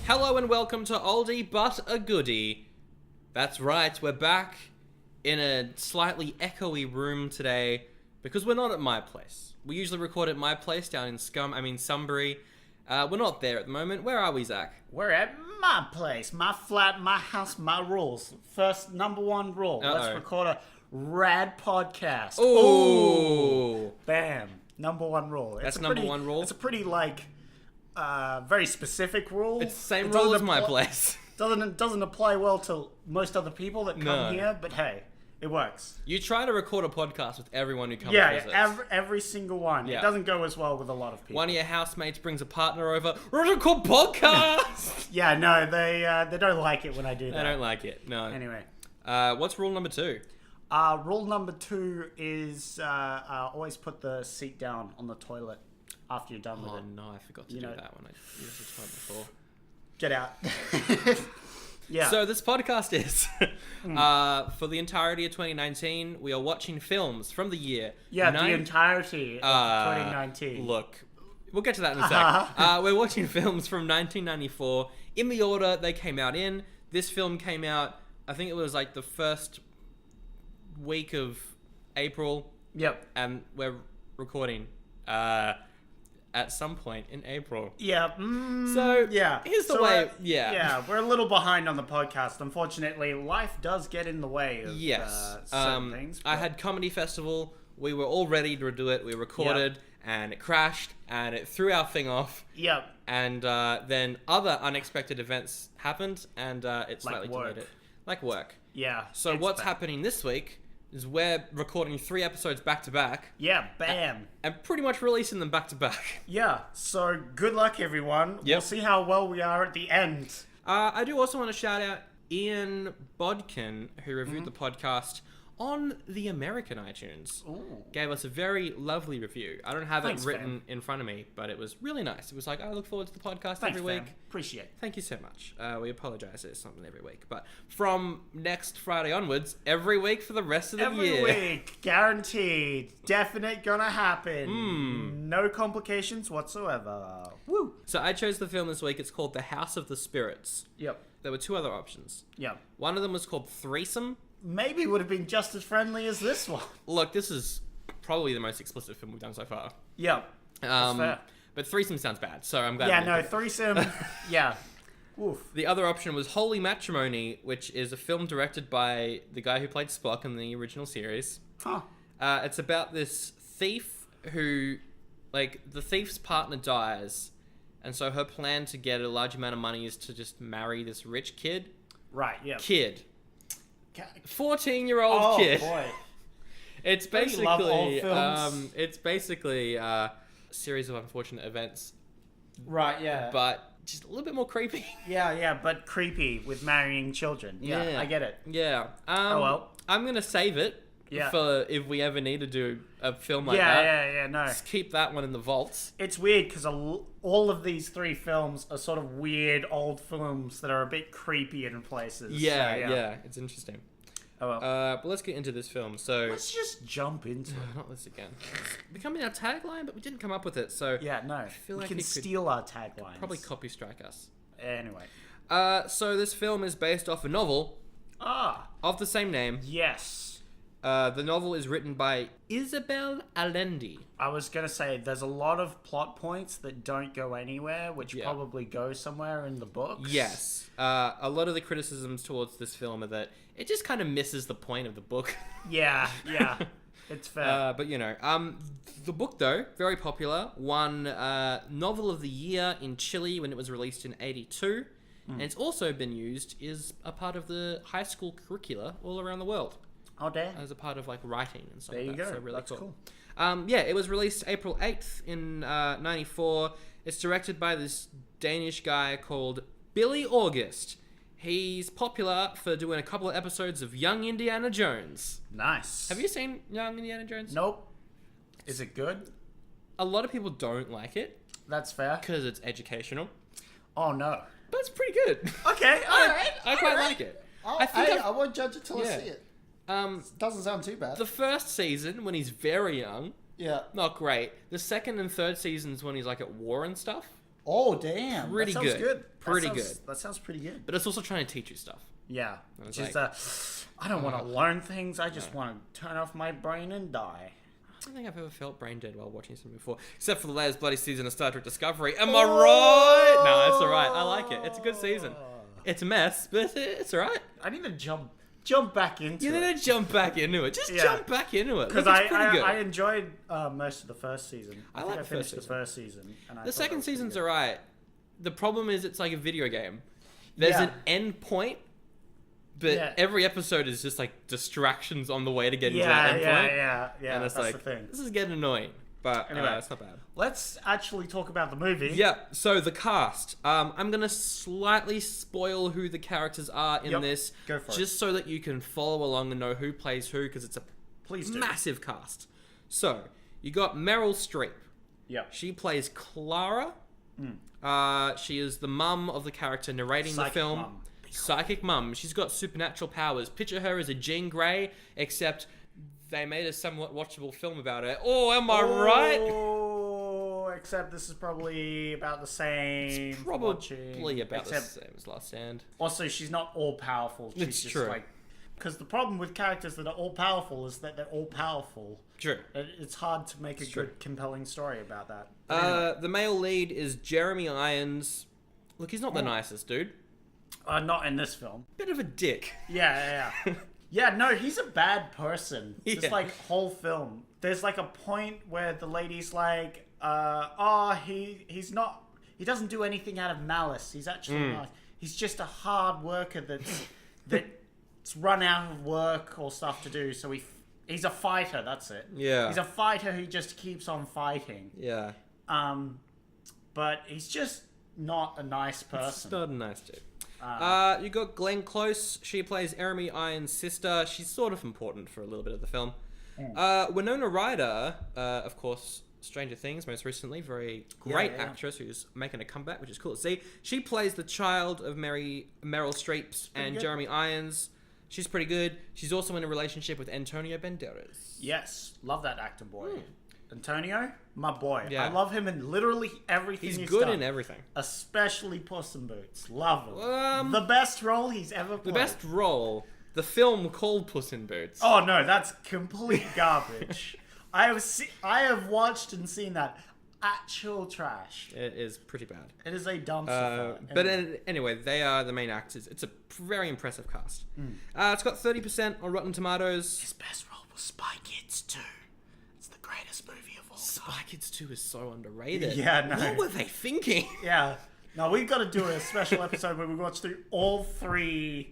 Hello and welcome to Oldie but a Goodie. That's right, we're back in a slightly echoey room today because we're not at my place. We usually record at my place down in Sunbury. We're not there at the moment. Where are we, Zach? We're at my place, my flat, my house, my rules. First, number one rule. Let's record a rad podcast. Ooh. Bam. Number one rule. That's number one rule? It's a pretty, very specific rule. It's the same rule as my place. Doesn't apply well to most other people that come here, but hey, it works. You try to record a podcast with everyone who comes visits. Yeah, every single one. Yeah. It doesn't go as well with a lot of people. One of your housemates brings a partner over. We're going to record podcast! Yeah, no, they don't like it when I do that. They don't like it, no. Anyway. What's rule number 2? Rule number 2 is always put the seat down on the toilet after you're done with it. Oh no, I forgot to do that when I used the toilet before. Get out. Yeah. So this podcast is for the entirety of 2019. We are watching films from the year. Yeah, the entirety of 2019. Look, we'll get to that in a sec. We're watching films from 1994 in the order they came out in. This film came out, I think it was like the first week of April. Yep. And we're recording at some point in April. Yeah. So, yeah. Here's the way. Yeah, we're a little behind on the podcast. Unfortunately, life does get in the way of certain things. But I had Comedy Festival. We were all ready to do it. We recorded, and it crashed, and it threw our thing off. Yep. And then other unexpected events happened, and it slightly delayed it. Like work. Yeah. So what's happening this week is we're recording 3 episodes back to back. Yeah, bam. And pretty much releasing them back to back. Yeah, so good luck, everyone. Yep. We'll see how well we are at the end. I do also want to shout out Ian Bodkin, who reviewed the podcast on the American iTunes. Ooh. Gave us a very lovely review. I don't have it written fam. in front of me, but it was really nice. It was like, I look forward to the podcast Thanks, every week. fam. Appreciate it. Thank you so much. We apologize it's something every week. But from next Friday onwards, every week for the rest of the year. Every week. Guaranteed. Definite gonna happen. No complications whatsoever. Woo. So I chose the film this week. It's called The House of the Spirits. Yep. There were 2 other options. Yep. One of them was called Threesome. Maybe would have been just as friendly as this one. Look, this is probably the most explicit film we've done so far. Yep. That's fair. But Threesome sounds bad, so I'm glad. Yeah, no, Threesome. Yeah. Oof. The other option was Holy Matrimony, which is a film directed by the guy who played Spock in the original series. Huh. It's about this thief who, the thief's partner dies, and so her plan to get a large amount of money is to just marry this rich kid. Right, yeah. 14-year-old kid. Oh, boy. It's basically, love old films. It's basically a series of unfortunate events. Right, yeah. But just a little bit more creepy. Yeah, but creepy with marrying children. Yeah, I get it. Yeah. Oh, well. I'm going to save it for if we ever need to do a film like that. Yeah, no. Just keep that one in the vaults. It's weird because all of these 3 films are sort of weird old films that are a bit creepy in places. Yeah, it's interesting. Oh, well. But let's get into this film. So let's just jump into it. Not this again. It's becoming our tagline, but we didn't come up with it. So yeah, no. I feel we like can steal our taglines. Probably copy strike us. Anyway. So this film is based off a novel of the same name. Yes. The novel is written by Isabel Allende. I was going to say, there's a lot of plot points that don't go anywhere, which probably go somewhere in the books. Yes. A lot of the criticisms towards this film are that it just kind of misses the point of the book. Yeah. It's fair. But, the book, though, very popular. Won Novel of the Year in Chile when it was released in 1982. And it's also been used as a part of the high school curricula all around the world. Oh, damn. As a part of, writing and stuff like that. There you go. So really That's cool. It was released April 8th in 1994. It's directed by this Danish guy called Billy August. He's popular for doing a couple of episodes of Young Indiana Jones. Nice. Have you seen Young Indiana Jones? Nope. Is it good? A lot of people don't like it. That's fair. Because it's educational. Oh, no. But it's pretty good. Okay, alright. I quite like it. I won't judge it till I see it. Doesn't sound too bad. The first season, when he's very young, not great. The second and third seasons, when he's at war and stuff. Oh, damn. Pretty that sounds good. Pretty good. That sounds pretty good. But it's also trying to teach you stuff. Yeah. It's Just, like, I don't want to learn things. I just want to turn off my brain and die. I don't think I've ever felt brain dead while watching something before, except for the latest bloody season of Star Trek Discovery. Am I right? No, it's alright. I like it. It's a good season. It's a mess, but it's alright. I need to jump back into it. You need to jump back into it. Just jump back into it. Because I enjoyed most of the first season. I like the first season. And the second season's alright. The problem is it's like a video game. There's an end point, but every episode is just like distractions on the way to get into that end point. Yeah. And it's that's like, the thing. This is getting annoying. But anyway, it's not bad. Let's actually talk about the movie. Yeah, so the cast. I'm going to slightly spoil who the characters are in this. Go for it. Just so that you can follow along and know who plays who, because it's a massive cast. So, you got Meryl Streep. Yeah. She plays Clara. She is the mum of the character narrating the film. Psychic mum. She's got supernatural powers. Picture her as a Jean Grey, except they made a somewhat watchable film about it. Oh, am I right? Oh, except this is probably about the same. It's probably about the same as Last Stand. Also, she's not all powerful. She's it's just true. Because the problem with characters that are all powerful is that they're all powerful. True. It's hard to make a good, compelling story about that. Anyway. The male lead is Jeremy Irons. Look, he's not the nicest dude. Not in this film. Bit of a dick. Yeah. Yeah, no, he's a bad person. Just like whole film. There's like a point where the lady's like, he doesn't do anything out of malice. He's actually nice. He's just a hard worker that's run out of work or stuff to do. So he's a fighter. That's it. Yeah. He's a fighter who just keeps on fighting. Yeah. But he's just not a nice person. It's not a nice dude. You got Glenn Close. She plays Jeremy Irons' sister. She's sort of important for a little bit of the film. Winona Ryder, of course, Stranger Things most recently. Very great actress who's making a comeback, which is cool to see. She plays the child of Meryl Streep and Jeremy Irons. She's pretty good. She's also in a relationship with Antonio Banderas. Yes, love that actor boy. Antonio, my boy. Yeah. I love him in literally everything he's good done. in everything. Especially Puss in Boots. Love him. The best role he's ever played. The best role. The film called Puss in Boots. Oh no, that's complete garbage. I have watched and seen that. Actual trash. It is pretty bad. It is a dumpster. But anyway, they are the main actors. It's a very impressive cast. It's got 30% on Rotten Tomatoes. His best role was Spy Kids 2. Greatest movie of all time. Spy Kids 2 is so underrated. Yeah, no. What were they thinking? Yeah. No, we've got to do a special episode where we watch through all five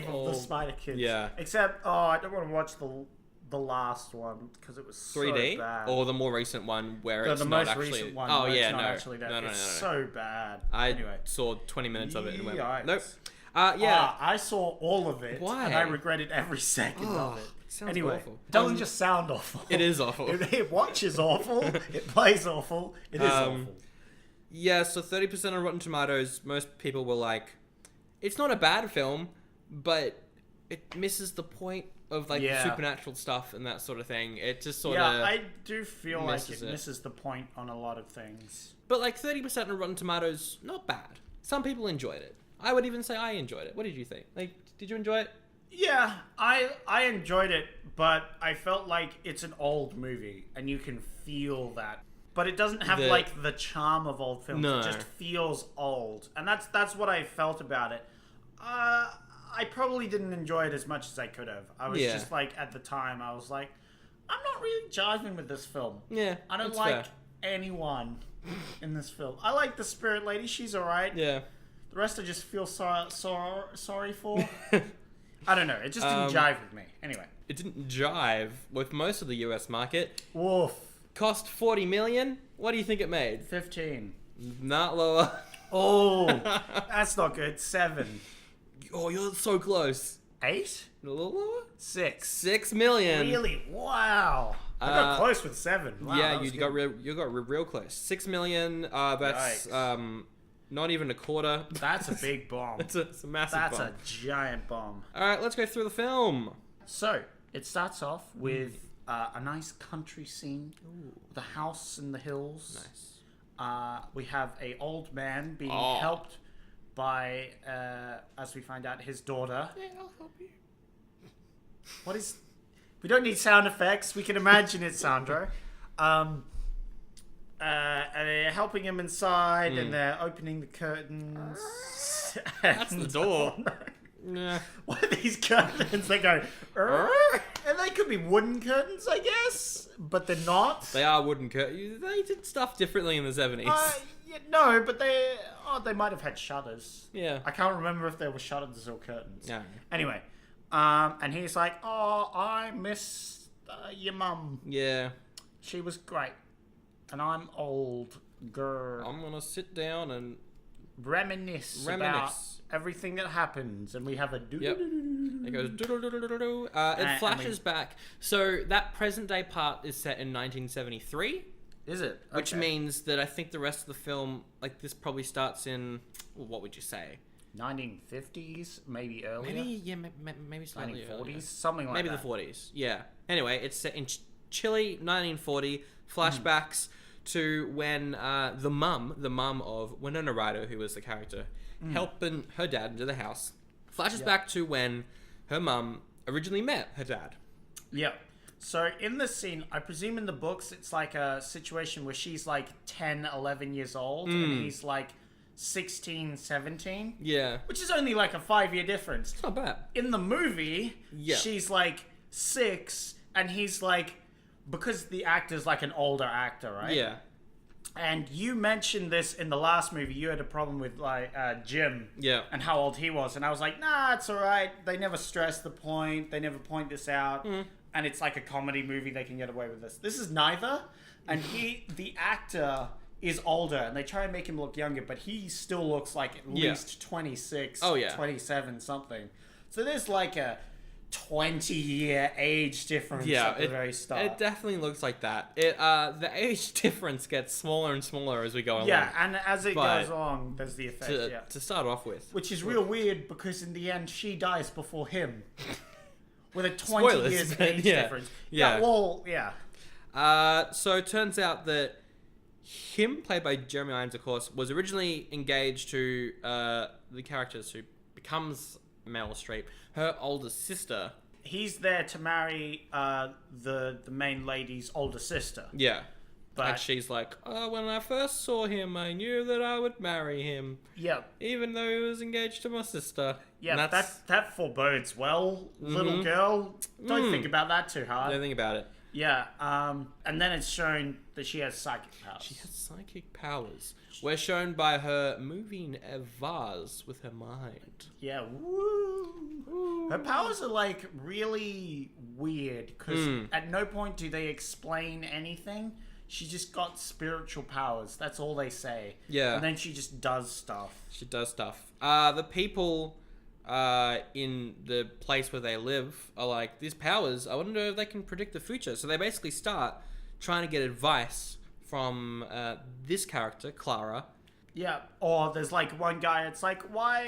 of the Spider Kids. Yeah. Except, I don't want to watch the last one because it was 3D? So bad. Or the more recent one where it's the not most actually... recent one. Oh, where yeah, it's not no. actually that. It's so bad. Anyway. saw 20 minutes of it and went, Yikes. nope. I saw all of it. Why? And I regretted every second of it. Sounds anyway, awful. It doesn't just sound awful. It is awful. It watches awful. It plays awful. It is awful. Yeah, so 30% on Rotten Tomatoes. Most people were like, it's not a bad film, but it misses the point of like the supernatural stuff and that sort of thing. It just sort of I do feel like it misses the point on a lot of things. But like 30% on Rotten Tomatoes, not bad. Some people enjoyed it. I would even say I enjoyed it. What did you think? Like, did you enjoy it? Yeah, I enjoyed it, but I felt like it's an old movie, and you can feel that. But it doesn't have like the charm of old films. No. It just feels old, and that's what I felt about it. I probably didn't enjoy it as much as I could have. I was just like, at the time, I was like, I'm not really jiving with this film. Yeah, I don't like anyone in this film. I like the spirit lady; she's alright. Yeah. The rest I just feel sorry for. I don't know. It just didn't jive with me. Anyway. It didn't jive with most of the US market. Woof. Cost $40 million. What do you think it made? 15. Not lower. Oh, that's not good. 7. Oh, you're so close. 8? A little lower? 6. $6 million. Really? Wow. I got close with 7. Wow, yeah, you got real close. $6 million. That's not even a quarter. That's a big bomb. It's a massive bomb. That's a giant bomb. All right, let's go through the film. So, it starts off with a nice country scene. Ooh. The house in the hills. Nice. we have a old man being helped by, as we find out, his daughter. Yeah, I'll help you. What is... We don't need sound effects. We can imagine it, Sandro. And they're helping him inside, and they're opening the curtains. That's the door. Nah. What are these curtains? They go... And they could be wooden curtains, I guess. But they're not. They are wooden curtains. They did stuff differently in the 70s. Yeah, no, but they might have had shutters. Yeah. I can't remember if there were shutters or curtains. Yeah. Anyway, and he's like, "Oh, I miss your mum. Yeah. She was great, and I'm old, girl. I'm gonna sit down and reminisce about everything that happens." And we have a It goes do-do-do-do-do-do. It flashes back. So that present day part is set in 1973. Is it? Okay. Which means that I think the rest of the film, like, this probably starts in, well, what would you say? 1950s, maybe earlier. Maybe slightly 1940s, earlier. something like maybe that. Maybe the 40s. Yeah. Anyway, it's set in Chile, 1940. Flashbacks to when the mum of Winona Ryder, who was the character, helping her dad into the house. Flashes back to when her mum originally met her dad. Yeah. So in this scene, I presume in the books, it's like a situation where she's like 10, 11 years old, and he's like 16, 17. Yeah. Which is only like a 5-year difference. It's not bad. In the movie, she's like 6, and he's like, because the actor's like an older actor, right? Yeah. And you mentioned this in the last movie. You had a problem with like Jim, and how old he was, and I was like, nah, it's all right. They never stress the point. They never point this out, and it's like a comedy movie. They can get away with this. This is neither, and the actor is older, and they try and make him look younger, but he still looks like at least 26, 27, something. So there's like a 20-year age difference at the very start. It definitely looks like that. The age difference gets smaller and smaller as we go along. Yeah, and as it goes on, there's the effect. To start off with. Which is real weird, because in the end, she dies before him. With a 20 Spoilers, years age difference. Yeah. So it turns out that him, played by Jeremy Irons, of course, was originally engaged to the characters who becomes Meryl Streep, her older sister. He's there to marry the main lady's older sister. Yeah. But and she's like, when I first saw him, I knew that I would marry him. Yeah. Even though he was engaged to my sister. Yeah, that forebodes well, little girl. Don't think about that too hard. Don't think about it. Yeah, and then it's shown that she has psychic powers. She has psychic powers. We're shown by her moving a vase with her mind. Yeah, woo. Her powers are like really weird, because at no point do they explain anything. She just got spiritual powers. That's all they say. Yeah. And then she just does stuff. She does stuff. The people in the place where they live are like, these powers, I wonder if they can predict the future. So they basically start trying to get advice from this character, Clara. Yeah, or there's like one guy, it's like, why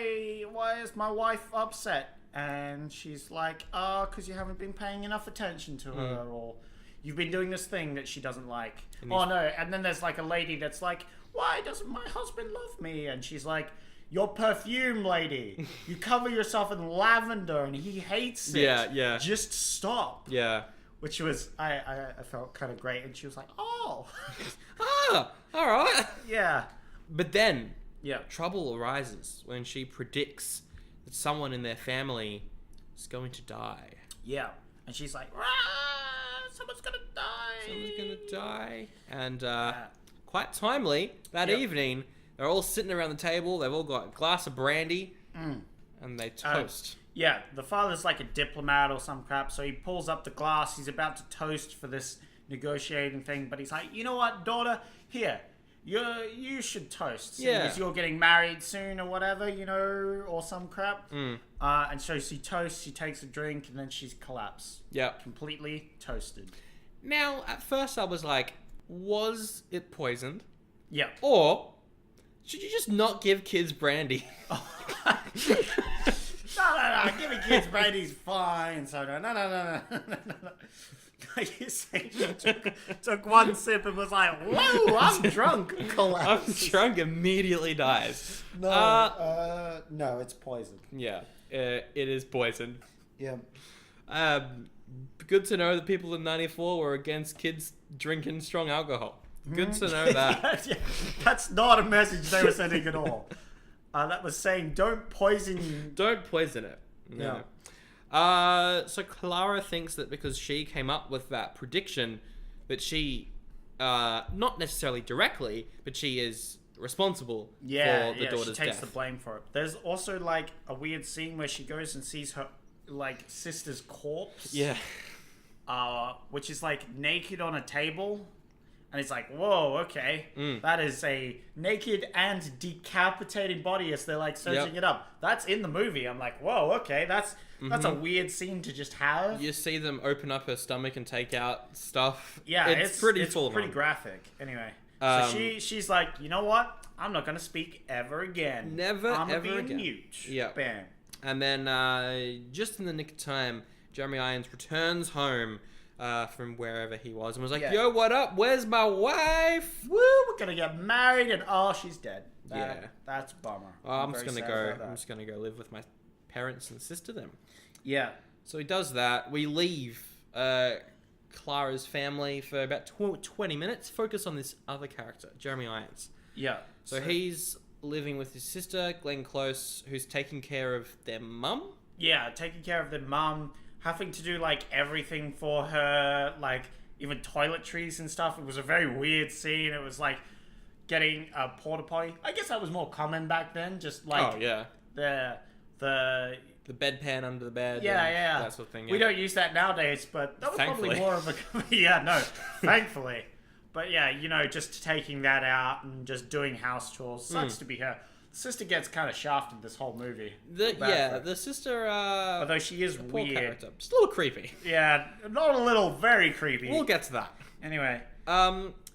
is my wife upset? And she's like, because you haven't been paying enough attention to her, or you've been doing this thing that she doesn't like. And then there's like a lady that's like, why doesn't my husband love me? And she's like, your perfume, lady. You cover yourself in lavender and he hates it. Yeah. Just stop. Yeah. Which was, I felt kind of great. And she was like, oh. All right. Yeah. But then, trouble arises when she predicts that someone in their family is going to die. Yeah. And she's like, someone's going to die. Someone's going to die. And quite timely, that evening, they're all sitting around the table. They've all got a glass of brandy. And they toast. Yeah, the father's like a diplomat or some crap, so he pulls up the glass. He's about to toast for this negotiating thing, but he's like, you know what, daughter? Here, you should toast. Because you're getting married soon or whatever, or some crap. And so she toasts, she takes a drink, and then she's collapsed. Yeah. Completely toasted. Now, at first I was like, was it poisoned? Yeah. Or should you just not give kids brandy? No. Giving kids brandy's fine. So no. You say she took one sip and was like, whoa, I'm drunk. I'm Collapses. drunk, immediately dies. No, it's poison. Yeah, it is poison. Yeah. Good to know that people in 94 were against kids drinking strong alcohol. Good to know that. Yeah, that's not a message they were sending at all. That was saying don't poison it. No. Yeah. So Clara thinks that because she came up with that prediction, that she, not necessarily directly, but she is responsible for the daughter's death. She takes the blame for it. There's also like a weird scene where she goes and sees her like sister's corpse. Yeah. Which is like naked on a table. And it's like, whoa, okay. That is a naked and decapitated body as they're like searching it up. That's in the movie. I'm like, whoa, okay. That's a weird scene to just have. You see them open up her stomach and take out stuff. Yeah, it's pretty graphic. Anyway, so she's like, you know what? I'm not gonna speak ever again. I'm ever be again. Mute. Yeah. Bam. And then just in the nick of time, Jeremy Irons returns home from wherever he was and was like, yo, what up? Where's my wife? Woo, we're gonna get married and she's dead. That's a bummer. I'm just gonna go live with my parents and sister then. Yeah. So he does that. We leave Clara's family for about 20 minutes. Focus on this other character, Jeremy Irons. Yeah. So he's living with his sister, Glenn Close, who's taking care of their mum. Yeah, taking care of their mum. Having to do, like, everything for her, like, even toiletries and stuff. It was a very weird scene. It was, like, getting a porta potty. I guess that was more common back then. Just, like, the bedpan under the bed. Yeah. That sort of thing. Yeah. We don't use that nowadays, but that was probably more of a... thankfully. But, yeah, you know, just taking that out and just doing house chores. Sucks to be her. Sister gets kind of shafted this whole movie. The sister... although she is weird. Character. Just a little creepy. Yeah, not a little, very creepy. We'll get to that. Anyway.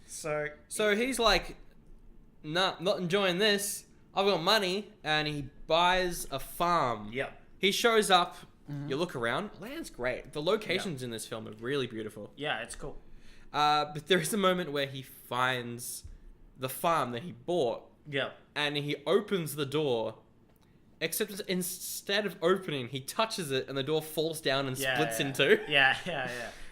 So he's like, nah, not enjoying this. I've got money. And he buys a farm. Yep. He shows up. You look around. Land's great. The locations in this film are really beautiful. Yeah, it's cool. But there is a moment where he finds the farm that he bought. Yeah. And he opens the door, except instead of opening, he touches it and the door falls down and splits in two. Yeah.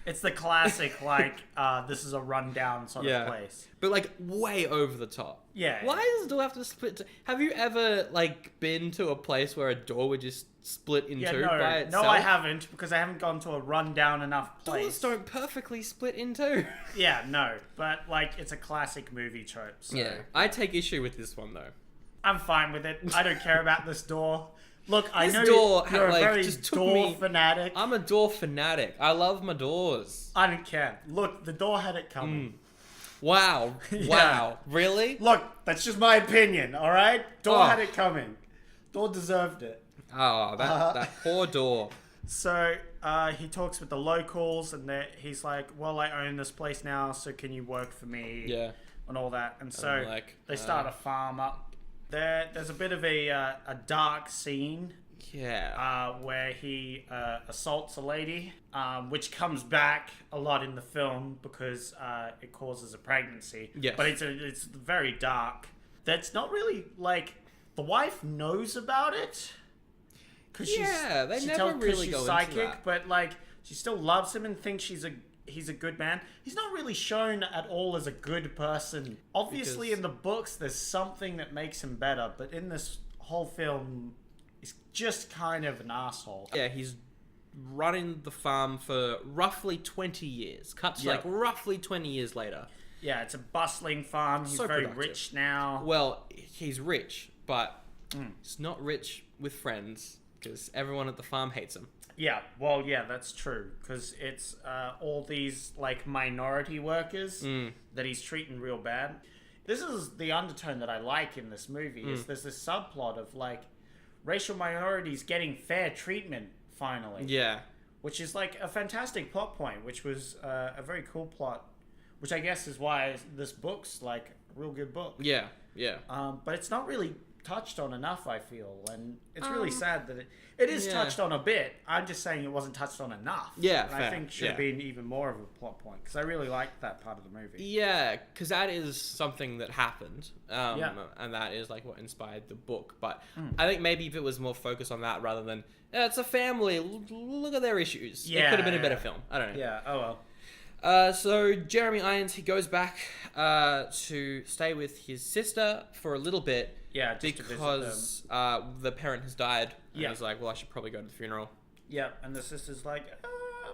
It's the classic, like, this is a rundown sort of place. But, like, way over the top. Yeah. Why does the door have to split? Have you ever, like, been to a place where a door would just split in two by itself? No, I haven't, because I haven't gone to a rundown enough place. Doors don't perfectly split in two. Yeah, no. But, like, it's a classic movie trope. So. Yeah. I take issue with this one, though. I'm fine with it. I don't care about this door. Look, I know you're a very door fanatic. I'm a door fanatic. I love my doors. I don't care. Look, the door had it coming. Wow. Yeah. Wow. Really? Look, that's just my opinion, alright? Door had it coming. Door deserved it. Oh, that poor door. So, he talks with the locals, and he's like, well, I own this place now, so can you work for me? Yeah. And all that. And so, they start a farm up. There's a bit of a dark scene. Yeah. Where he assaults a lady, which comes back a lot in the film because it causes a pregnancy. Yes. But it's very dark. That's not really, like, the wife knows about it. They never really go psychic, into that. But, like, she still loves him and thinks he's a good man. He's not really shown at all as a good person. Obviously, in the books, there's something that makes him better, but in this whole film, he's just kind of an asshole. Yeah, he's running the farm for roughly 20 years. Cuts like roughly 20 years later. Yeah, it's a bustling farm. He's very rich now. Well, he's rich, but he's not rich with friends because everyone at the farm hates him. Yeah, well, yeah, that's true. Because it's all these, like, minority workers that he's treating real bad. This is the undertone that I like in this movie, is there's this subplot of, like, racial minorities getting fair treatment, finally. Yeah. Which is, like, a fantastic plot point, which was a very cool plot. Which I guess is why this book's, like, a real good book. Yeah. But it's not really touched on enough, I feel. And it's really sad that it is touched on a bit. I'm just saying it wasn't touched on enough. Yeah, and I think should have been even more of a plot point, because I really liked that part of the movie. Yeah, because that is something that happened. And that is like what inspired the book. But I think maybe if it was more focused on that rather than, it's a family, look at their issues. It could have been a better film. I don't know. Yeah, oh well. So Jeremy Irons, he goes back to stay with his sister for a little bit. Yeah, just because the parent has died. And he's like, well, I should probably go to the funeral. Yeah, and the sister's like,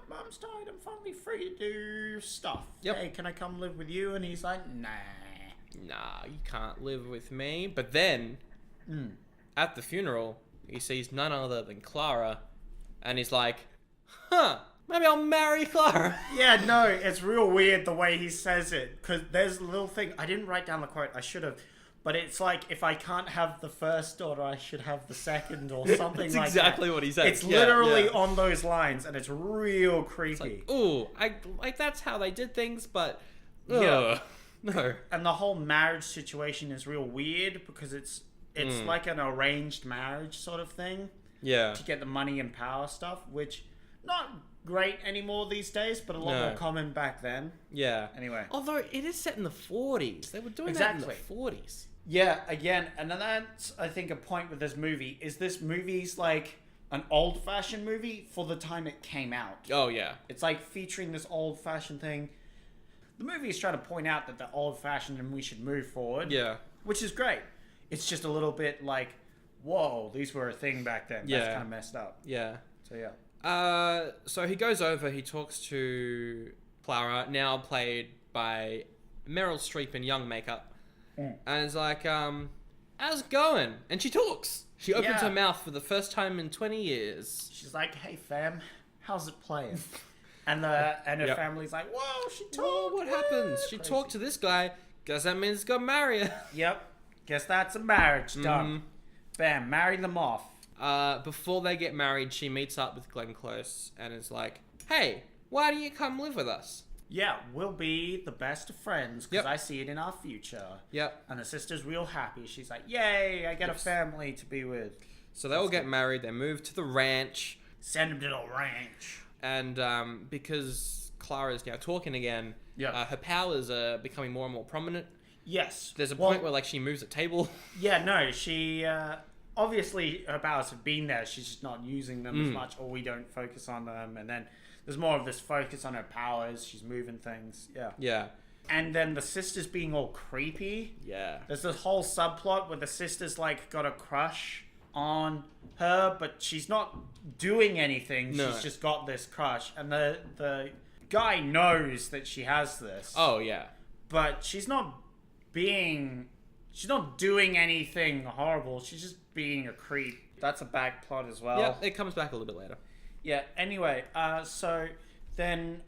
Mum's died, I'm finally free to do stuff. Yep. Hey, can I come live with you? And he's like, nah. Nah, you can't live with me. But then, at the funeral, he sees none other than Clara, and he's like, maybe I'll marry Clara. Yeah, no, it's real weird the way he says it, because there's a little thing, I didn't write down the quote, I should have, but it's like, if I can't have the first daughter, I should have the second, or something like that. That's exactly what he said. It's literally on those lines, and it's real creepy. It's like, ooh, like that's how they did things, but yeah. No. And the whole marriage situation is real weird, because it's like an arranged marriage sort of thing. Yeah. To get the money and power stuff, which, not great anymore these days, but a lot more common back then. Yeah. Anyway. Although it is set in the 40s. They were doing that in the 40s. Yeah, again, and then that's, I think, a point with this movie, is this movie's like an old-fashioned movie for the time it came out. Oh, yeah. It's like featuring this old-fashioned thing. The movie is trying to point out that they're old-fashioned and we should move forward. Yeah. Which is great. It's just a little bit like, whoa, these were a thing back then. Yeah. That's kind of messed up. Yeah. So, yeah. So he goes over, he talks to Clara, now played by Meryl Streep in young makeup, and is like, how's it going? And she talks. She opens her mouth for the first time in 20 years. She's like, hey fam, how's it playing? And her family's like, whoa, she talked. Whoa, what happens? She talked to this guy. Guess that means he's got to marry her. Yep. Guess that's a marriage done. Bam, marry them off. Before they get married, she meets up with Glenn Close and is like, hey, why don't you come live with us? Yeah, we'll be the best of friends, because I see it in our future. Yep. And the sister's real happy. She's like, yay, I get a family to be with. So they all get married. They move to the ranch. Send them to the ranch. And because Clara is now talking again, her powers are becoming more and more prominent. Yes. There's a point where like she moves a table. Yeah, no, she... obviously, her powers have been there. She's just not using them as much, or we don't focus on them. And then there's more of this focus on her powers. She's moving things. Yeah. Yeah. And then the sister's being all creepy. Yeah. There's this whole subplot where the sister's like got a crush on her, but she's not doing anything. No. She's just got this crush. And the guy knows that she has this. Oh, yeah. But she's not doing anything horrible. She's just being a creep. That's a back plot as well. Yeah, it comes back a little bit later. Yeah, anyway, so then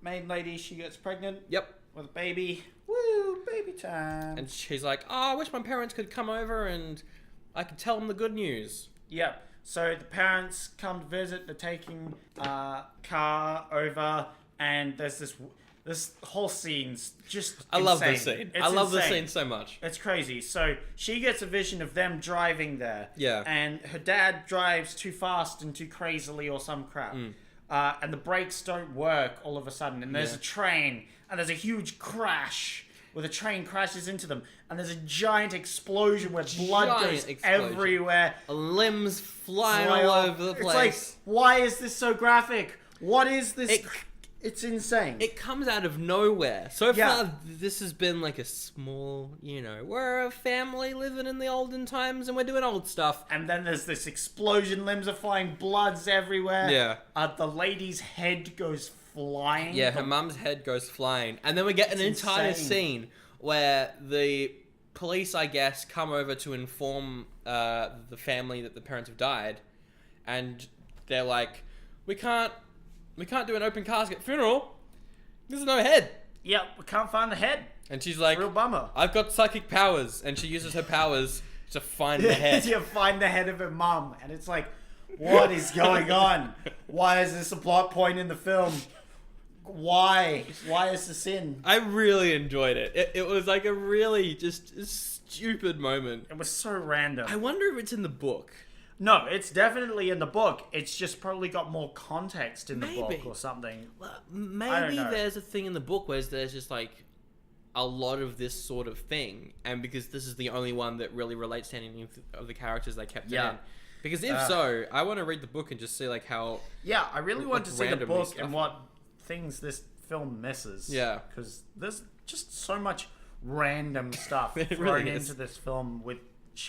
main lady, she gets pregnant. Yep. With a baby. Woo, baby time. And she's like, oh, I wish my parents could come over and I could tell them the good news. Yep. So the parents come to visit. They're taking car over, and there's this whole scene's just insane. I love this scene. It's I love this insane. scene so much. It's crazy. So she gets a vision of them driving there. Yeah. And her dad drives too fast and too crazily or some crap. And the brakes don't work all of a sudden. And there's a train. And there's a huge crash where the train crashes into them. And there's a giant explosion where blood goes everywhere. Limbs flying all over the place. It's like, why is this so graphic? What is this? It's insane. It comes out of nowhere. So far, this has been like a small, we're a family living in the olden times and we're doing old stuff. And then there's this explosion, limbs are flying, blood's everywhere. Yeah. The lady's head goes flying. Yeah, her mum's head goes flying. And then we get an entire scene where the police, I guess, come over to inform the family that the parents have died. And they're like, we can't do an open casket funeral. There's no head. Yep, we can't find the head. And she's like, real bummer. I've got psychic powers. And she uses her powers to find the head. You find the head of her mum. And it's like, what is going on? Why is this a plot point in the film? Why? Why is this in? I really enjoyed it. It was like a really just stupid moment. It was so random. I wonder if it's in the book. No, it's definitely in the book. It's just probably got more context in the book or something. Well, maybe there's a thing in the book where there's just like a lot of this sort of thing, and because this is the only one that really relates to any of the characters they kept in. Because if so, I want to read the book and just see like how. Yeah, I really want to see the book and what things this film misses. Yeah, because there's just so much random stuff thrown really into this film which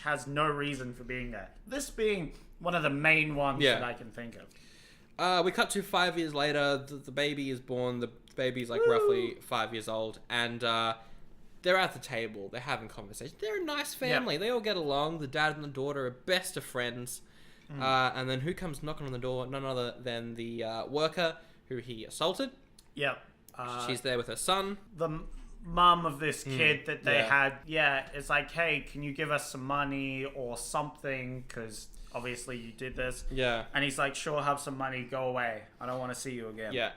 has no reason for being there. This being one of the main ones that I can think of. We cut to 5 years later. The baby is born. The baby's like roughly 5 years old, and they're at the table. They're having conversation. They're a nice family. They all get along. The dad and the daughter are best of friends. And then who comes knocking on the door? None other than the worker who he assaulted. Yeah. She's there with her son. The mum of this kid that they had. Yeah, it's like, hey, can you give us some money or something? Because obviously you did this. Yeah. And he's like, sure, have some money. Go away. I don't want to see you again. Yeah.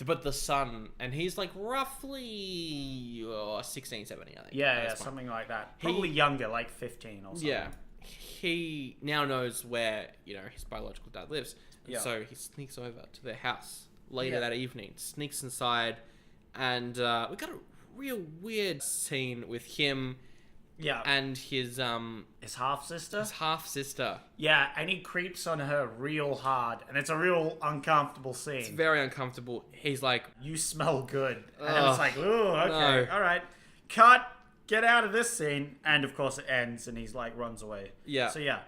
But the son, and he's like roughly 16, 17, I think. Yeah, something like that. Probably younger, like 15 or something. Yeah. He now knows where, his biological dad lives. And so he sneaks over to their house later that evening, sneaks inside, and we got a real weird scene with him and his half-sister? His half-sister. Yeah, and he creeps on her real hard, and it's a real uncomfortable scene. It's very uncomfortable. He's like, you smell good. And it's like, ooh, okay, all right. Cut, get out of this scene. And of course it ends, and he's like, runs away. Yeah. So yeah,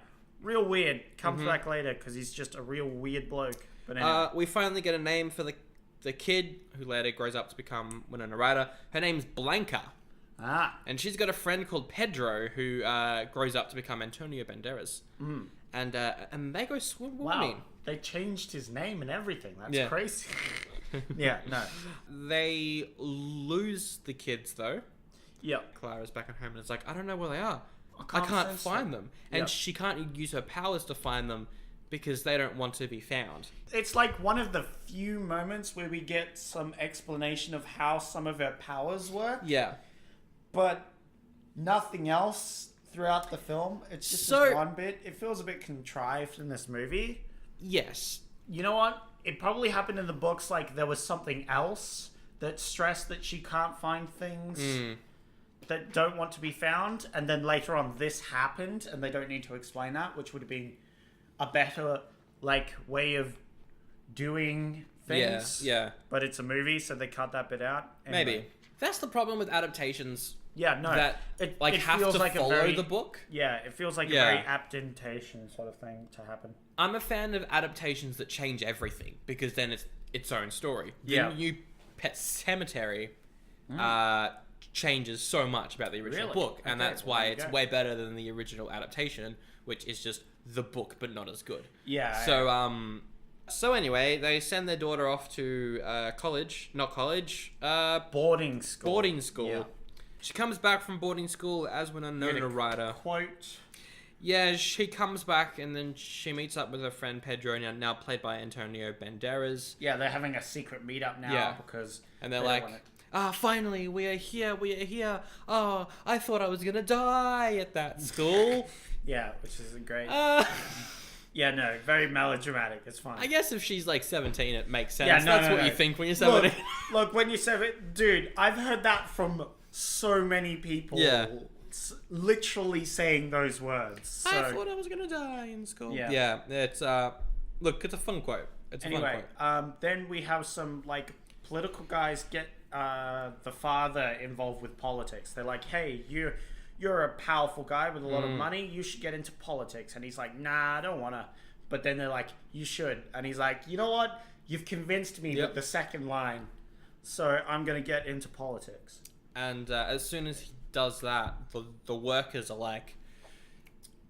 real weird. Comes back later, because he's just a real weird bloke. But anyway. We finally get a name for the kid, who later grows up to become Winona Ryder. Her name's Blanca. And she's got a friend called Pedro who grows up to become Antonio Banderas. And they go swimming. Wow, they changed his name and everything. That's crazy. Yeah, no. They lose the kids though. Yep. Clara's back at home and it's like, I don't know where they are. I can't find them. And she can't use her powers to find them because they don't want to be found. It's like one of the few moments where we get some explanation of how some of her powers work. Yeah. But nothing else throughout the film. It's just this one bit. It feels a bit contrived in this movie. Yes. You know what? It probably happened in the books, like there was something else that stressed that she can't find things that don't want to be found. And then later on this happened and they don't need to explain that, which would have been a better way of doing things. Yeah. But it's a movie, so they cut that bit out. Anyway. Maybe. That's the problem with adaptations. Yeah, no. That it have feels to like follow the book. Yeah, it feels like a very adaptation sort of thing to happen. I'm a fan of adaptations that change everything because then it's its own story. Yeah. The new Pet Sematary changes so much about the original book, and that's why it's way better than the original adaptation, which is just the book but not as good. Yeah. So anyway, they send their daughter off to boarding school. Yeah. She comes back from boarding school as Winona Ryder. Quote. Yeah, she comes back and then she meets up with her friend Pedro, now played by Antonio Banderas. Yeah, they're having a secret meetup now because... And they're like, finally, we are here. Oh, I thought I was going to die at that school. Yeah, which is great. Yeah, no, very melodramatic. It's fine. I guess if she's like 17, it makes sense. Yeah, That's what you think when you're 17. Look, when you're 17... Dude, I've heard that from so many people. Yeah. Literally saying those words. So. I thought I was going to die in school. Yeah, it's... Look, it's a fun quote. Anyway, then we have some, political guys get the father involved with politics. They're like, hey, you're a powerful guy with a lot of money. You should get into politics. And he's like, nah, I don't want to. But then they're like, you should. And he's like, you know what? You've convinced me with the second line. So I'm going to get into politics. And as soon as he does that, the workers are like,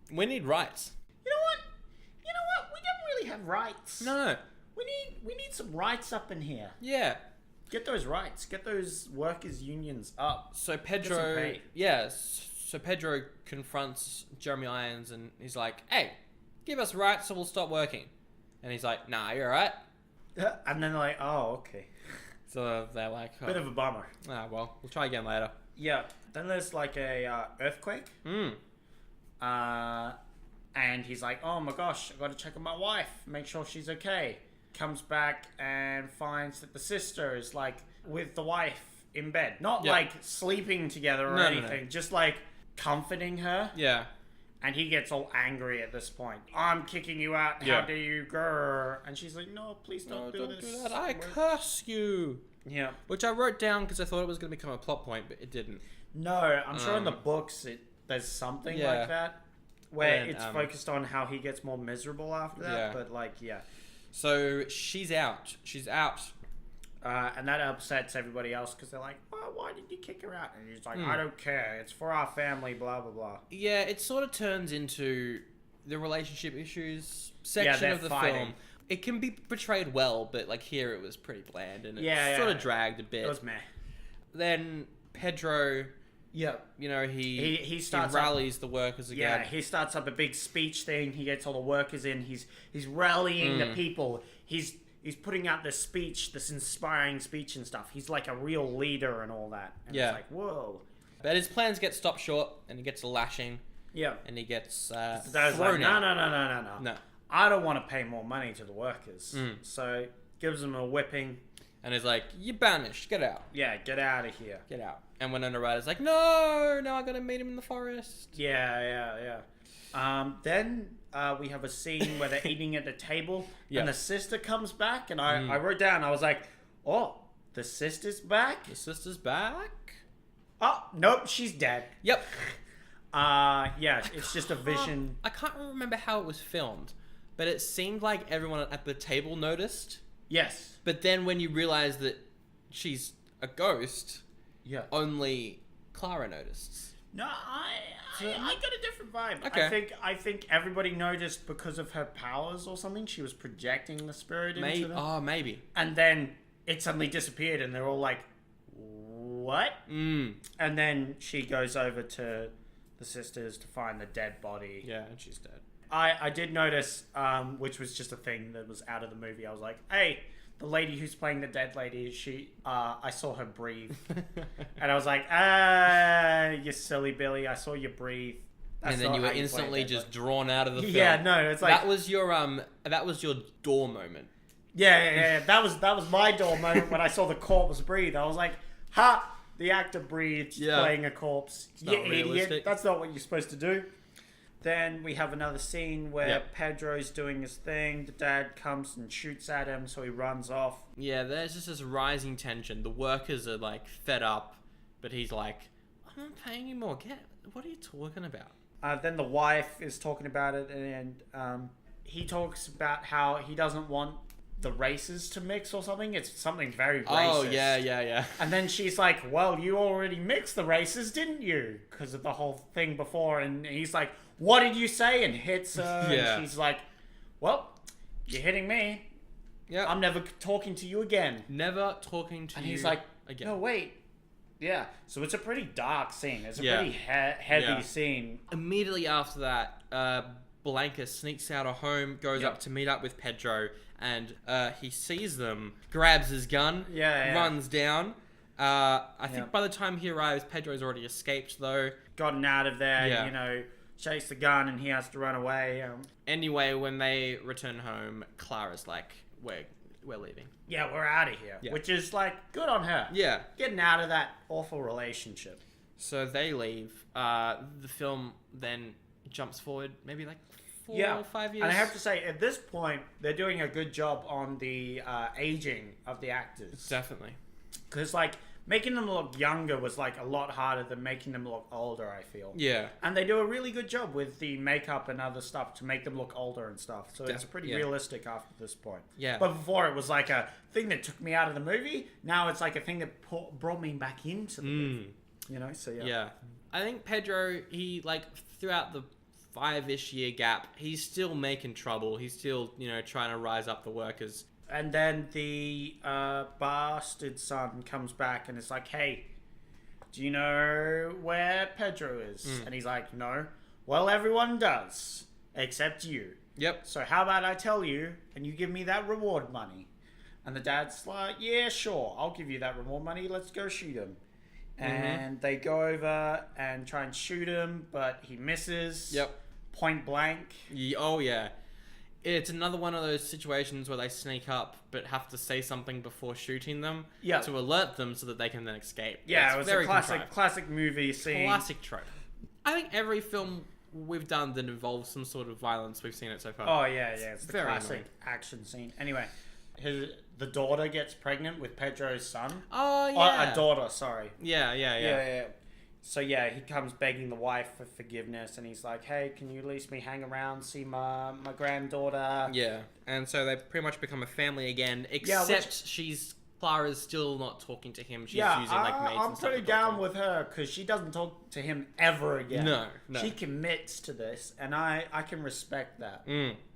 we need rights. You know what? We don't really have rights. No. We need some rights up in here. Yeah. Get those rights. Get those workers' unions up. So Pedro confronts Jeremy Irons and he's like, hey, give us rights or we'll stop working. And he's like, nah, you're alright. And then they're like, oh, okay. So they're like, oh, Bit of a bummer. well, we'll try again later. Yeah. Then there's like a earthquake. And he's like, oh my gosh, I got to check on my wife, make sure she's okay. Comes back and finds that the sister is like with the wife in bed. Not like sleeping together or anything, just like comforting her. Yeah. And he gets all angry at this point. I'm kicking you out. How dare you go? And she's like, no, please don't do this. Do that. I curse you. Yeah. Which I wrote down because I thought it was going to become a plot point, but it didn't. No, I'm sure in the books there's something like that. Where it's focused on how he gets more miserable after that. Yeah. But like, yeah. So she's out. She's out. And that upsets everybody else because they're like, oh, why did you kick her out? And he's like, I don't care. It's for our family, blah, blah, blah. Yeah, it sort of turns into the relationship issues section of the film. It can be portrayed well, but like here it was pretty bland and it sort of dragged a bit. It was meh. Then Pedro... Yeah, you know, he rallies the workers again. Yeah, he starts up a big speech thing. He gets all the workers in. He's rallying the people. He's putting out this speech, this inspiring speech and stuff. He's like a real leader and all that. And it's like, whoa. But his plans get stopped short, and he gets a lashing. Yeah, and he gets thrown out. No. I don't want to pay more money to the workers. So gives them a whipping. And he's like, you're banished. Get out. Yeah, get out of here. Get out. And Winona Ryder's like, no, I gotta meet him in the forest. Yeah. Then we have a scene where they're eating at the table, and the sister comes back, and I wrote down, I was like, oh, the sister's back? The sister's back? Oh, nope, she's dead. Yep. It's just a vision. I can't remember how it was filmed, but it seemed like everyone at the table noticed. Yes. But then when you realize that she's a ghost, only Clara noticed. No, I got a different vibe. Okay. I think everybody noticed because of her powers or something. She was projecting the spirit into them. Oh, maybe. And then it suddenly disappeared, and they're all like, what? And then she goes over to the sisters to find the dead body. Yeah, and she's dead. I did notice, which was just a thing that was out of the movie. I was like, hey, the lady who's playing the dead lady, I saw her breathe. And I was like, you silly Billy, I saw you breathe. That's and then you were instantly just drawn out of the film. Yeah, no, it's like... That was your door moment. Yeah. That was my door moment when I saw the corpse breathe. I was like, ha! The actor breathed playing a corpse. It's not realistic. Idiot. That's not what you're supposed to do. Then we have another scene where Pedro's doing his thing. The dad comes and shoots at him, so he runs off. Yeah, there's just this rising tension. The workers are like fed up, but he's like, I'm not paying you more. What are you talking about? Then the wife is talking about it, and he talks about how he doesn't want the races to mix or something. It's something very racist. Oh, yeah. And then she's like, well, you already mixed the races, didn't you? Because of the whole thing before. And he's like, what did you say? And hits her. And she's like, well, you're hitting me. Yeah. I'm never talking to you again. Never talking to you again. And he's like, no, wait. Yeah. So it's a pretty dark scene. It's a pretty heavy scene. Immediately after that, Blanca sneaks out of home, goes up to meet up with Pedro, and he sees them, grabs his gun, runs down. I think by the time he arrives, Pedro's already escaped, though. Gotten out of there, chased the gun, and he has to run away. Anyway, when they return home, Clara's like, we're leaving. Yeah, we're out of here. Yeah. Which is, like, good on her. Yeah. Getting out of that awful relationship. So they leave. The film then jumps forward maybe like 4 or 5 years. And I have to say, at this point, they're doing a good job on the aging of the actors. Definitely. Because, like, making them look younger was, like, a lot harder than making them look older, I feel. Yeah. And they do a really good job with the makeup and other stuff to make them look older and stuff. So it's pretty realistic after this point. Yeah. But before, it was, like, a thing that took me out of the movie. Now it's, like, a thing that brought me back into the movie. So yeah. I think Pedro, he, like, throughout the 5-ish year gap, he's still making trouble. He's still, trying to rise up the workers. And then the bastard son comes back and is like, hey, do you know where Pedro is? And he's like, no. Well, everyone does, except you. Yep. So how about I tell you, and you give me that reward money? And the dad's like, yeah, sure, I'll give you that reward money. Let's go shoot him. And they go over and try and shoot him, but he misses. Yep. Point blank. Oh, yeah. It's another one of those situations where they sneak up but have to say something before shooting them to alert them so that they can then escape. Yeah, it was a classic movie scene. Classic trope. I think every film we've done that involves some sort of violence, we've seen it so far. Oh, yeah. It's the very classic action scene. Anyway, the daughter gets pregnant with Pedro's son. Oh, yeah. A daughter, sorry. Yeah. So, yeah, he comes begging the wife for forgiveness, and he's like, hey, can you at least me hang around, see my granddaughter? Yeah, and so they pretty much become a family again, except Clara's still not talking to him. She's using, like, maids I'm pretty down with her, because she doesn't talk to him ever again. No. She commits to this, and I can respect that.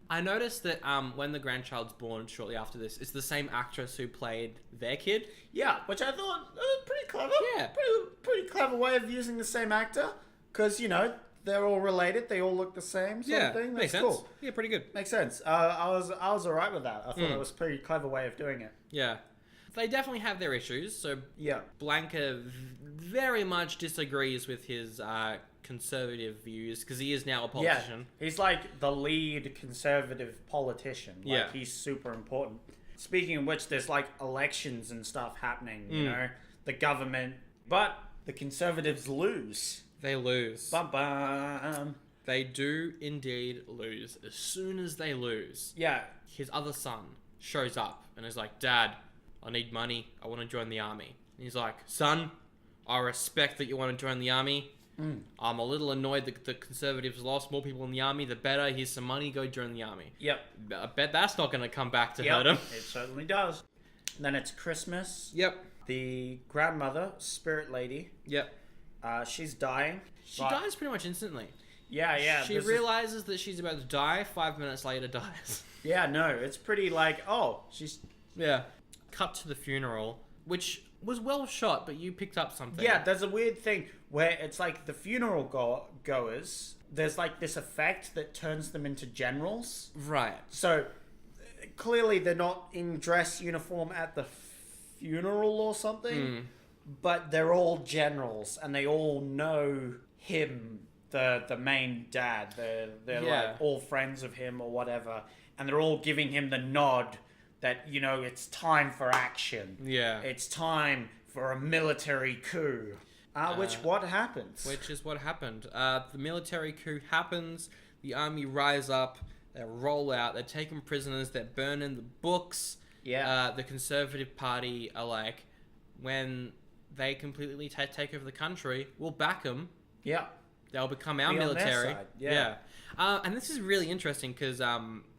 I noticed that when the grandchild's born shortly after this, it's the same actress who played their kid. Yeah, which I thought was pretty clever. Yeah. Pretty clever way of using the same actor. Because, they're all related. They all look the same sort of thing. That's makes sense. Cool. Yeah, pretty good. Makes sense. I was alright with that. I thought it was a pretty clever way of doing it. Yeah. They definitely have their issues. So yeah, Blanca very much disagrees with his conservative views because he is now a politician. Yeah, he's like the lead conservative politician. Like, he's super important. Speaking of which, there's like elections and stuff happening, you know, the government, but the conservatives lose. They lose. Bum-bum. They do indeed lose. As soon as they lose, his other son shows up and is like, Dad, I need money. I want to join the army. And he's like, son, I respect that you want to join the army. I'm a little annoyed that the conservatives lost more people in the army. The better. Here's some money. Go join the army. Yep. I bet that's not going to come back to hurt him. It certainly does. And then it's Christmas. Yep. The grandmother, spirit lady. Yep. She's dying. She dies pretty much instantly. Yeah. She realizes that she's about to die. 5 minutes later, dies. Yeah, no. It's pretty like, she's... Yeah. Cut to the funeral, which was well shot, but you picked up something. Yeah, there's a weird thing where it's like the funeral goers, there's like this effect that turns them into generals. Right. So clearly they're not in dress uniform at the funeral or something, but they're all generals and they all know him, the main dad. They're like all friends of him or whatever, and they're all giving him the nod that, it's time for action. Yeah. It's time for a military coup. Which is what happened. The military coup happens. The army rise up. They roll out. They're taking prisoners. They're burning the books. Yeah. The Conservative Party are like, when they completely take over the country, we'll back them. Yeah. They'll become our military. Yeah. And this is really interesting because...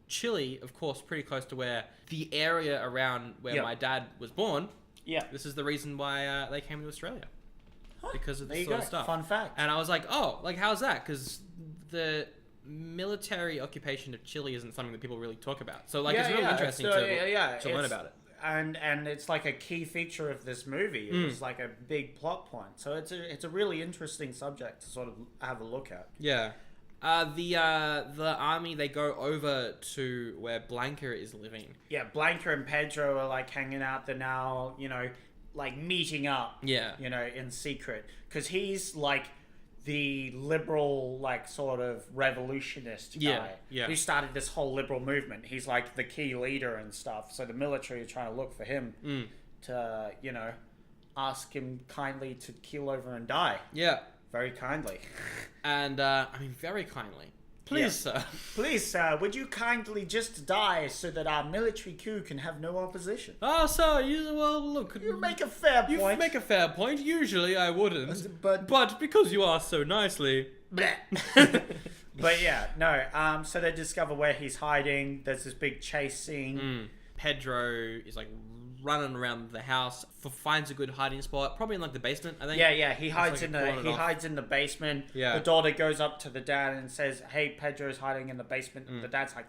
Chile, of course, pretty close to where the area around where my dad was born. Yeah. This is the reason why they came to Australia. Because of this sort of stuff. Fun fact. And I was like, how's that? Because the military occupation of Chile isn't something that people really talk about. So, it's really interesting to learn about it. And it's like a key feature of this movie. It was like a big plot point. So it's a really interesting subject to sort of have a look at. Yeah. The army, they go over to where Blanca is living. Yeah, Blanca and Pedro are like hanging out there now, like meeting up. Yeah. In secret. Because he's like the liberal, like sort of revolutionist guy. Yeah. Who started this whole liberal movement. He's like the key leader and stuff. So the military are trying to look for him to, ask him kindly to keel over and die. Yeah. Very kindly. And, very kindly. Please, sir. Please, sir, would you kindly just die so that our military coup can have no opposition? Oh, sir, look. You make a fair point. You make a fair point. Usually I wouldn't. But because you asked so nicely. But yeah, no. So they discover where he's hiding. There's this big chase scene. Pedro is, like, running around the house, finds a good hiding spot, probably in like the basement, I think. Yeah. He hides in the basement. Yeah. The daughter goes up to the dad and says, "Hey, Pedro's hiding in the basement." And the dad's like,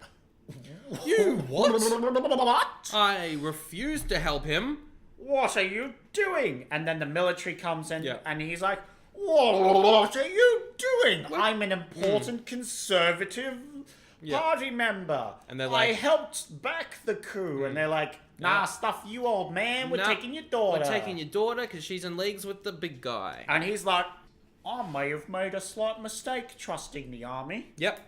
"You what? I refuse to help him. What are you doing?" And then the military comes in, and he's like, "What are you doing? I'm an important conservative party member. And they're like, I helped back the coup." And they're like, Nah, stuff you, old man. We're taking your daughter. We're taking your daughter because she's in leagues with the big guy. And he's like, I may have made a slight mistake trusting the army. Yep.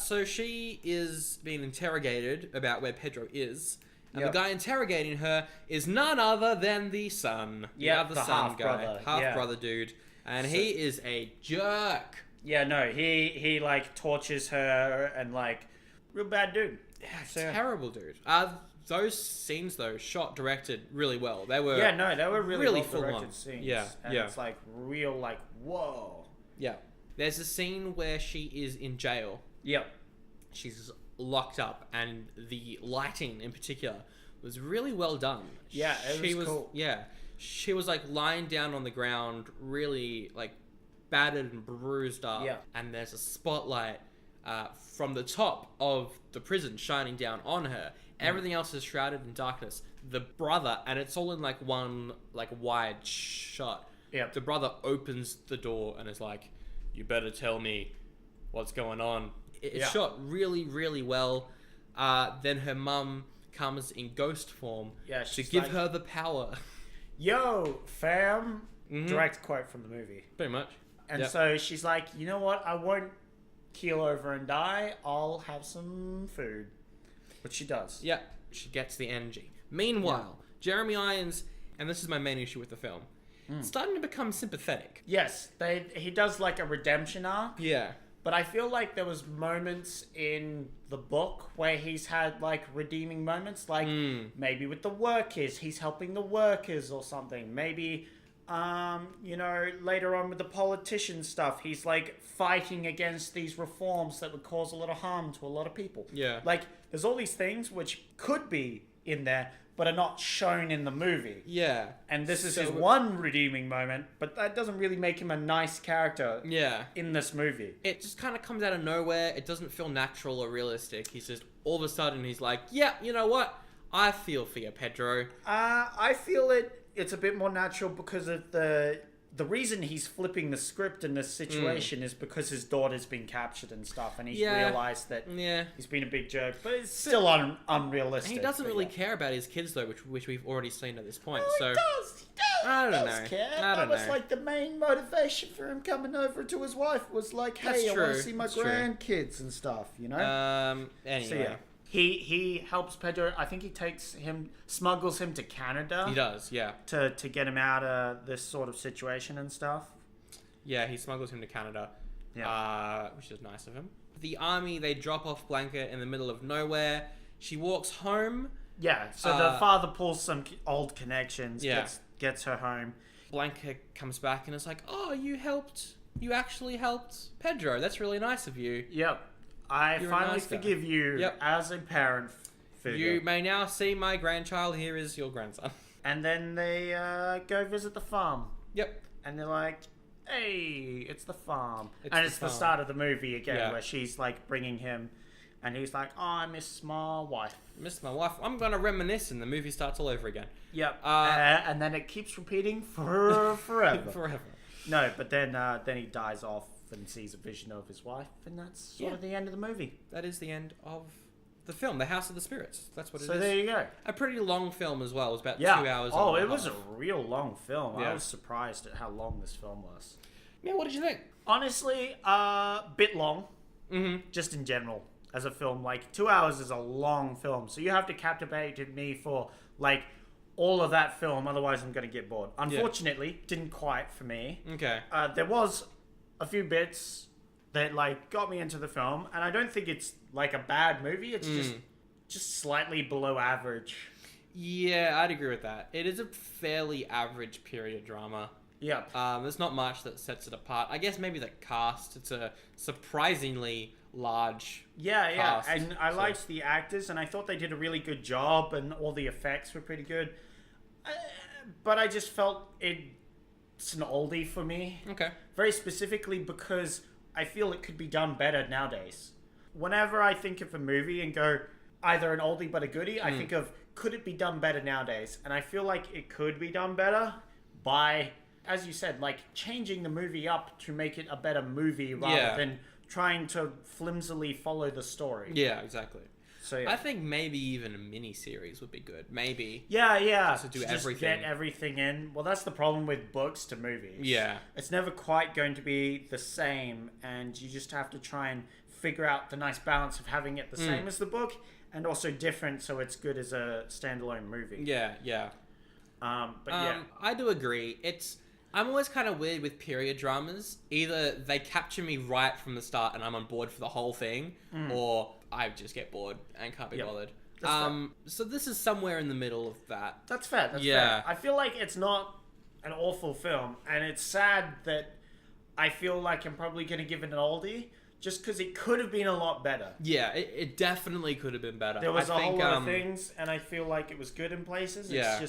So she is being interrogated about where Pedro is. And the guy interrogating her is none other than the son. Yeah, the son half-brother. guy. Half-brother dude. And he is a jerk. Yeah, no, he like tortures her and like real bad dude. Yeah, terrible dude. Those scenes though, shot, directed really well. They were they were really well directed scenes. Yeah, and it's like real like whoa. Yeah, there's a scene where she is in jail. Yep, she's locked up, and the lighting in particular was really well done. Yeah, it was cool. Yeah, she was like lying down on the ground, really like battered and bruised up. Yeah, and there's a spotlight from the top of the prison shining down on her. Everything else is shrouded in darkness. The brother, and it's all in like one like wide shot. Yeah. The brother opens the door and is like, "You better tell me what's going on." It's shot really, really well. Then her mum comes in ghost form to give her the power. Yo, fam. Direct quote from the movie. Pretty much. And so she's like, you know what? I won't keel over and die. I'll have some food. Which she does. Yeah, she gets the energy. Meanwhile, Jeremy Irons, and this is my main issue with the film, starting to become sympathetic. Yes, he does like a redemption arc. Yeah. But I feel like there was moments in the book where he's had like redeeming moments, like maybe with the workers, he's helping the workers or something. Maybe, later on with the politician stuff, he's like fighting against these reforms that would cause a lot of harm to a lot of people. Yeah. Like there's all these things which could be in there, but are not shown in the movie. Yeah. And this is his one redeeming moment, but that doesn't really make him a nice character in this movie. It just kind of comes out of nowhere. It doesn't feel natural or realistic. He's just, all of a sudden, he's like, yeah, you know what? I feel for you, Pedro. I feel it's a bit more natural because of the reason he's flipping the script in this situation is because his daughter's been captured and stuff, and he's realized that he's been a big jerk, but it's still unrealistic. He doesn't really care about his kids, though, which we've already seen at this point. He does. I don't know. Care. That was like the main motivation for him coming over to his wife was like, hey, I want to see my grandkids and stuff, you know? Anyway. So, yeah. He helps Pedro. I think he smuggles him to Canada. He does, yeah. To get him out of this sort of situation and stuff. Yeah, he smuggles him to Canada. Yeah. Which is nice of him. The army, they drop off Blanca in the middle of nowhere. She walks home. Yeah, so the father pulls some old connections, gets her home. Blanca comes back and is like, oh, you actually helped Pedro. That's really nice of you. Yep. I finally forgive you as a parent figure. You may now see my grandchild. Here is your grandson. And then they go visit the farm. Yep. And they're like, hey, it's the farm. It's the start of the movie again where she's like bringing him and he's like, oh, I miss my wife. I'm going to reminisce, and the movie starts all over again. Yep. And then it keeps repeating forever. Forever. No, but then he dies off and sees a vision of his wife, and that's sort of the end of the movie. That is the end of the film, The House of the Spirits. That's what it is. So there you go. A pretty long film as well. It was about 2 hours. Oh, it was a real long film. Yeah. I was surprised at how long this film was. Yeah, what did you think? Honestly, bit long. Mm-hmm. Just in general, as a film, like 2 hours is a long film, so you have to captivate me for like all of that film. Otherwise, I'm going to get bored. Unfortunately, didn't quite for me. Okay. There was a few bits that like got me into the film, and I don't think it's like a bad movie. It's just slightly below average. Yeah, I'd agree with that. It is a fairly average period drama. Yeah. There's not much that sets it apart. I guess maybe the cast. It's a surprisingly large cast. And I liked the actors, and I thought they did a really good job, and all the effects were pretty good. But I just felt it's an oldie for me. Okay. Very specifically because I feel it could be done better nowadays. Whenever I think of a movie and go either an oldie but a goodie, I think of could it be done better nowadays? And I feel like it could be done better by, as you said, like changing the movie up to make it a better movie rather than trying to flimsily follow the story. Yeah, exactly. So yeah. I think maybe even a mini series would be good. Maybe. Yeah. To do just everything. get everything in. Well, that's the problem with books to movies. Yeah. It's never quite going to be the same, and you just have to try and figure out the nice balance of having it the same as the book, and also different, so it's good as a standalone movie. Yeah. But yeah. I do agree. I'm always kind of weird with period dramas. Either they capture me right from the start and I'm on board for the whole thing, or I just get bored and can't be bothered. So this is somewhere in the middle of that. That's fair. That's fair. I feel like it's not an awful film, and it's sad that I feel like I'm probably going to give it an oldie, just because it could have been a lot better. Yeah, it definitely could have been better. There was a whole lot of things, and I feel like it was good in places. Yeah.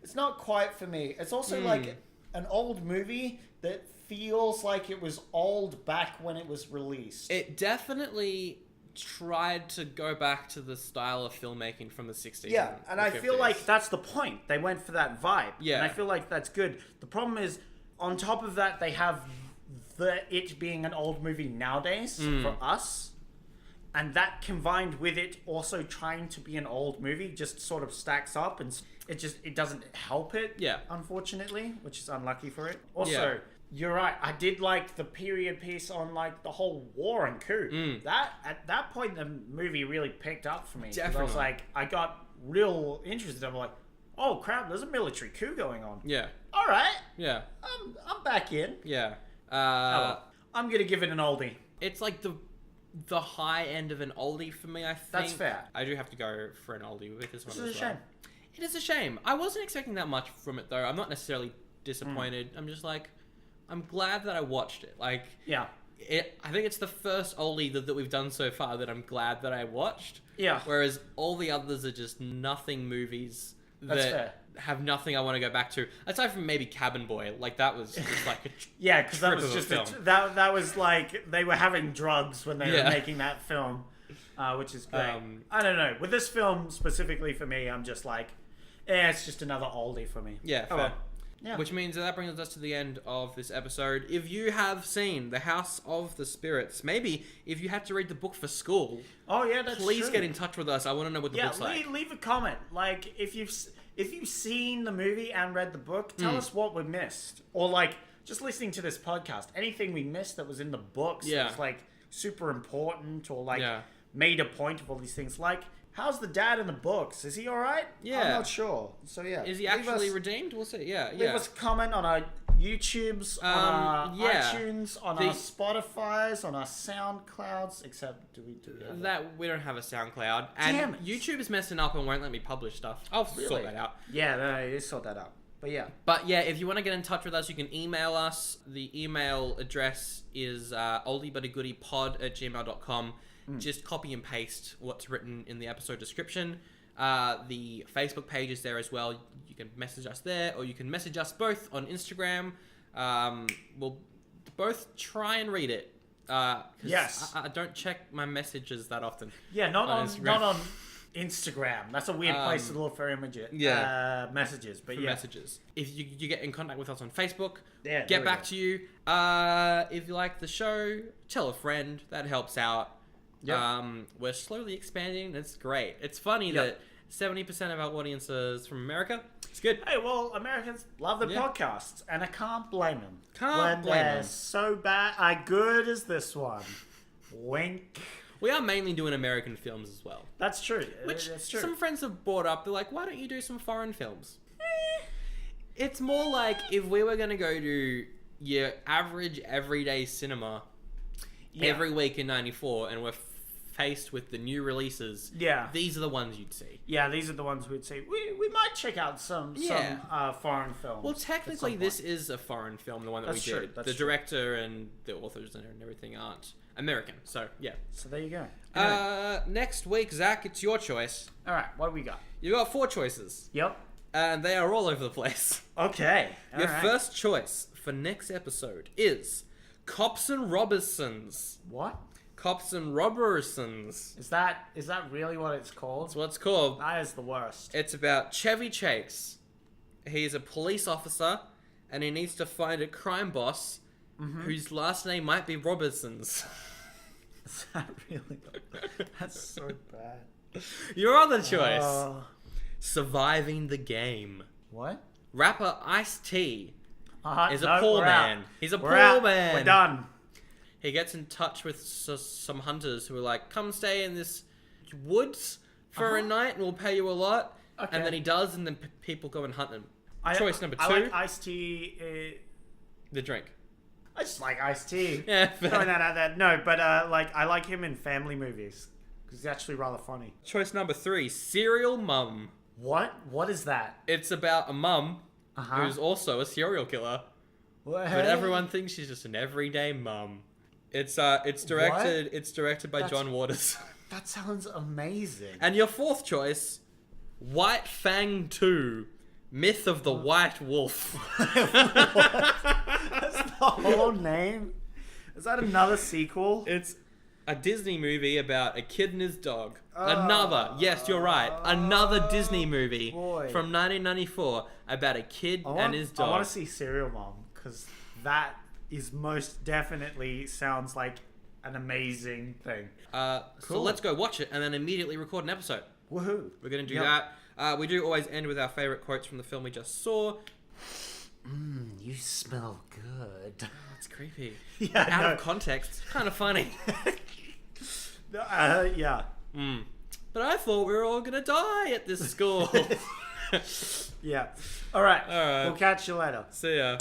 It's not quite for me. It's also like an old movie that feels like it was old back when it was released. It definitely tried to go back to the style of filmmaking from the 60s. Yeah, and I feel like that's the point. They went for that vibe. Yeah. And I feel like that's good. The problem is, on top of that, they have it being an old movie nowadays for us. And that combined with it also trying to be an old movie just sort of stacks up, and it doesn't help it. Yeah. Unfortunately, which is unlucky for it. Also, you're right. I did like the period piece on like the whole war and coup. That at that point the movie really picked up for me. Definitely. I was like, I got real interested. I'm like, oh crap, there's a military coup going on. Yeah. All right. Yeah. I'm back in. Yeah. I'm gonna give it an oldie. It's like the high end of an oldie for me, I think. That's fair. I do have to go for an oldie with this one. This is a shame. It is a shame. I wasn't expecting that much from it, though. I'm not necessarily disappointed. I'm just like, I'm glad that I watched it. Like, yeah. I think it's the first oldie that we've done so far that I'm glad that I watched. Yeah. Whereas all the others are just nothing movies That's that fair. have nothing I want to go back to. Aside from maybe Cabin Boy. Like, that was just like a yeah, because that was trip of just a film. that was like they were having drugs when they were Yeah. making that film, which is great. I don't know. With this film specifically for me, I'm just like, it's just another oldie for me. Yeah, fair. well. Yeah. Which means that brings us to the end of this episode. If you have seen The House of the Spirits, maybe if you had to read the book for school, Oh yeah, that's please true. get in touch with us. I want to know what the book's like. leave a comment. Like if you've seen the movie and read the book, tell us what we missed, or like just listening to this podcast, anything we missed that was in the books Yeah. that's like super important, or like Yeah. made a point of all these things. Like, how's the dad in the books? Is he all right? Yeah. I'm not sure. So yeah, Is he actually redeemed? We'll see. Yeah, leave us a comment on our YouTubes, on our iTunes, on our Spotifys, on our SoundClouds. Except, do we do that? That we don't have a SoundCloud, and Damn it. YouTube is messing up and won't let me publish stuff. I'll sort that out. Yeah, no, sort that out. But yeah. But yeah, if you want to get in touch with us, you can email us. The email address is oldiebuttagoodiepod@gmail.com. Just copy and paste what's written in the episode description. The Facebook page is there as well. You can message us there, or you can message us both on Instagram. We'll both try and read it. 'Cause Yes. I don't check my messages that often. Yeah, not on Instagram. Instagram. That's a weird place to look for messages. But yeah, messages. If you get in contact with us on Facebook, Yeah, get back to you. If you like the show, tell a friend. That helps out. Yep. We're slowly expanding. It's great. It's funny that 70% of our audience is from America. It's good. Hey, well, Americans love the podcasts, and I can't blame them. Can't blame they're them. so good as this one. Wink. We are mainly doing American films as well. That's true. Which That's true. some friends have brought up. They're like, why don't you do some foreign films? It's more like if we were going to go to your average everyday cinema every week in 94 and we're faced with the new releases, these are the ones you'd see. Yeah, these are the ones we'd see. We might check out some foreign films. Well, technically, this is a foreign film, the one that That's we true, did. that's The true. director and the authors and everything aren't American, so yeah. So there you go. Next week, Zach, it's your choice. All right, what do we got? You got 4 choices, Yep. and they are all over the place. Okay. Your first choice for next episode is Cops and Robersons. What? Cops and Robersons. Is that really what it's called? That's what it's called. That is the worst. It's about Chevy Chase. He's a police officer, and he needs to find a crime boss whose last name might be Robersons. Is that really? That's so bad. Your other choice. Surviving the game. What? Rapper Ice-T is a No, poor we're man. out. He's a We're poor out. man. We're done. He gets in touch with some hunters who are like, come stay in this woods for a night and we'll pay you a lot. Okay. And then he does, and then people go and hunt him. Choice number 2. I like Ice-T. The drink. I just like Ice-T. Yeah, Throwing that out there. No, but I like him in family movies because he's actually rather funny. Choice number 3. Serial Mum. What? What is that? It's about a mum who's also a serial killer. What? But everyone thinks she's just an everyday mum. It's directed by John Waters. That sounds amazing. And your 4th choice, White Fang 2, Myth of the White Wolf. That's the whole name? Is that another sequel? It's a Disney movie about a kid and his dog. Another, yes, you're right. Another Disney movie from 1994 about a kid and his dog. I want to see Serial Mom because that is most definitely sounds like an amazing thing. So let's go watch it and then immediately record an episode. Woohoo! We're going to do that. We do always end with our favorite quotes from the film we just saw. You smell good. Oh, it's creepy. Yeah, Out of context, kind of funny. Yeah. But I thought we were all going to die at this school. Yeah. All right. All right. We'll catch you later. See ya.